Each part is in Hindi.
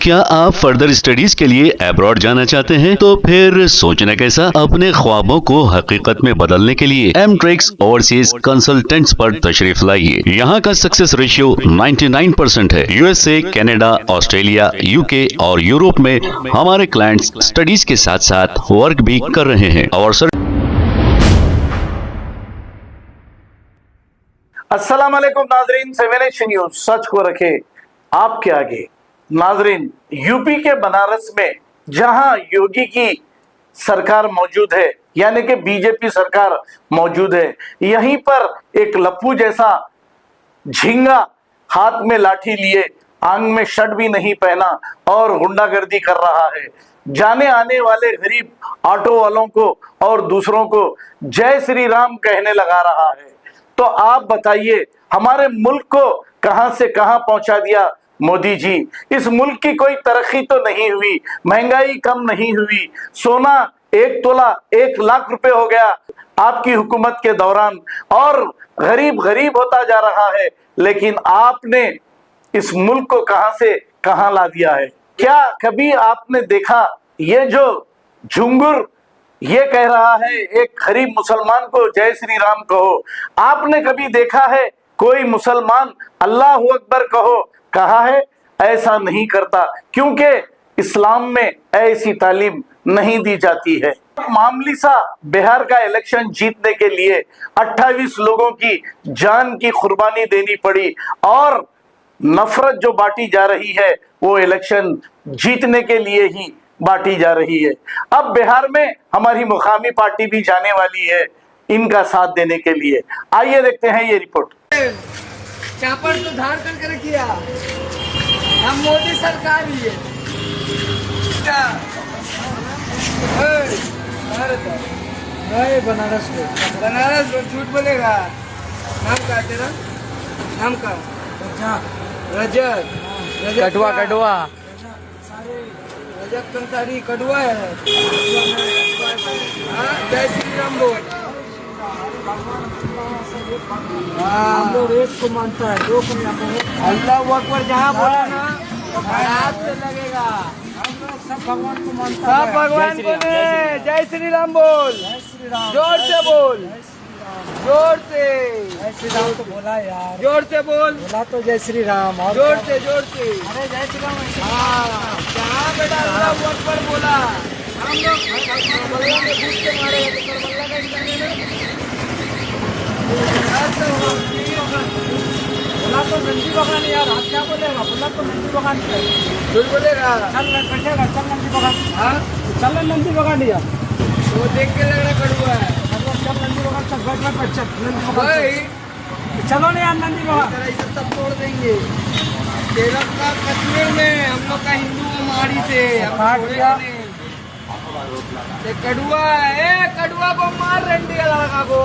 क्या आप फर्दर स्टडीज के लिए अब्रॉड जाना चाहते हैं? तो फिर सोचना कैसा, अपने ख्वाबों को हकीकत में बदलने के लिए एमट्रिक्स ओवरसीज कंसल्टेंट्स पर तशरीफ लाइए। यहाँ का सक्सेस रेशियो 99% है। यूएसए, कनाडा, ऑस्ट्रेलिया, यूके और यूरोप में हमारे क्लाइंट्स स्टडीज के साथ साथ वर्क भी कर रहे हैं और अस्सलाम वालेकुम नाजरीन, 7H न्यूज सच को रखे आपके आगे। नाजरीन, यूपी के बनारस में जहां योगी की सरकार मौजूद है, यानी कि बीजेपी सरकार मौजूद है, यहीं पर एक लप्पू जैसा झींगा हाथ में लाठी लिए, आंग में शर्ट भी नहीं पहना और गुंडागर्दी कर रहा है। जाने आने वाले गरीब ऑटो वालों को और दूसरों को जय श्री राम कहने लगा रहा है। तो आप बताइए, हमारे मुल्क को कहां से कहां पहुंचा दिया मोदी जी। इस मुल्क की कोई तरक्की तो नहीं हुई, महंगाई कम नहीं हुई, सोना 1 तोला 1 लाख रुपए हो गया आपकी हुकूमत के दौरान, और गरीब गरीब होता जा रहा है। लेकिन आपने इस मुल्क को कहां से कहां ला दिया है। क्या कभी आपने देखा ये जो झुंगुर ये कह रहा है एक गरीब मुसलमान को जय श्री राम कहो? आपने कभी देखा है कोई मुसलमान अल्लाह अकबर कहो कहा है? ऐसा नहीं करता, क्योंकि इस्लाम में ऐसी तालीम नहीं दी जाती है। मामूली सा बिहार का इलेक्शन जीतने के लिए 28 लोगों की जान की कुर्बानी देनी पड़ी, और नफरत जो बांटी जा रही है वो इलेक्शन जीतने के लिए ही बांटी जा रही है। अब बिहार में हमारी मुकामी पार्टी भी जाने वाली है इनका साथ देने के लिए। आइए देखते हैं ये रिपोर्ट। चापर तो धार करके रखिए, हम मोदी सरकार ही है। बनारस में झूठ बोलेगा। नाम क्या है तेरा? नाम का रजत कटवा रजत कंसारी कटवा है। जय श्री राम बोल। हम लोग एक को मानता है, दो को अल्लाह अकबर जहाँ बोला ना हाथ से लगेगा। हम लोग सब भगवान को मानता है, सब भगवान को। जय श्री राम बोल, जोर से बोल, जोर से। जय श्री राम तो बोला यार, जोर से बोला तो जय श्री राम, और जोर से अरे जय श्री राम। हाँ, जहाँ बेटा अल्लाह अकबर बोला, हम लोग करबला में घुस के मारे तो करबला का बोला तो नंदी बगान यार। आप क्या बोलेगा? बोला तो नंदी बगान झूठ बोलेगा। चल बैठेगा, चल नंदी बगान। हाँ, चल नंदी बगान यार। तो देख के लग रहा कड़ुआ है। चल नंदी बगान, चल बैठ चल नंदी बगान। चलो ना यार नंदी बगान। सब तोड़ देंगे। केरल का कश्मीर में हम लोग का हिंदू मारी से कड़ुआ है। कड़ुआ को मार रही है लड़का को।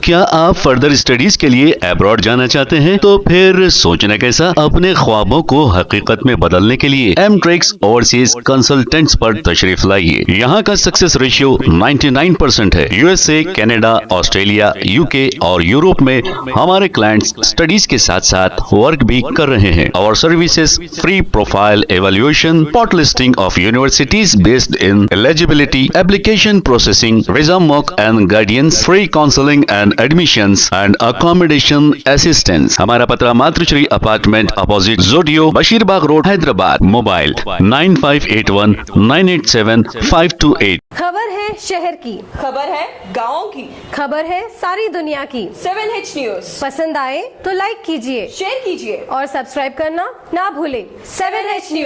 क्या आप फर्दर स्टडीज के लिए अब्रॉड जाना चाहते हैं? तो फिर सोचना कैसा, अपने ख्वाबों को हकीकत में बदलने के लिए एमट्रिक्स ओवरसीज कंसल्टेंट्स पर तशरीफ लाइए। यहाँ का सक्सेस रेशियो 99% है। यूएसए, कनाडा, ऑस्ट्रेलिया, यूके और यूरोप में हमारे क्लाइंट्स स्टडीज के साथ साथ वर्क भी कर रहे हैं और services free profile evaluation, spot listing of universities based in eligibility, application processing, visa mock and guidance, free counselling and admissions and accommodation assistance. हमारा पता मातृश्री अपार्टमेंट अपोजिट जोडियो, बशीरबाग रोड, हैदराबाद। मोबाइल 9581 987 528। खबर है शहर की, खबर है गाँव की, खबर है सारी दुनिया की। 7H न्यूज पसंद आए तो लाइक कीजिए, शेयर कीजिए और सब्सक्राइब करना ना भूलें। 7H news.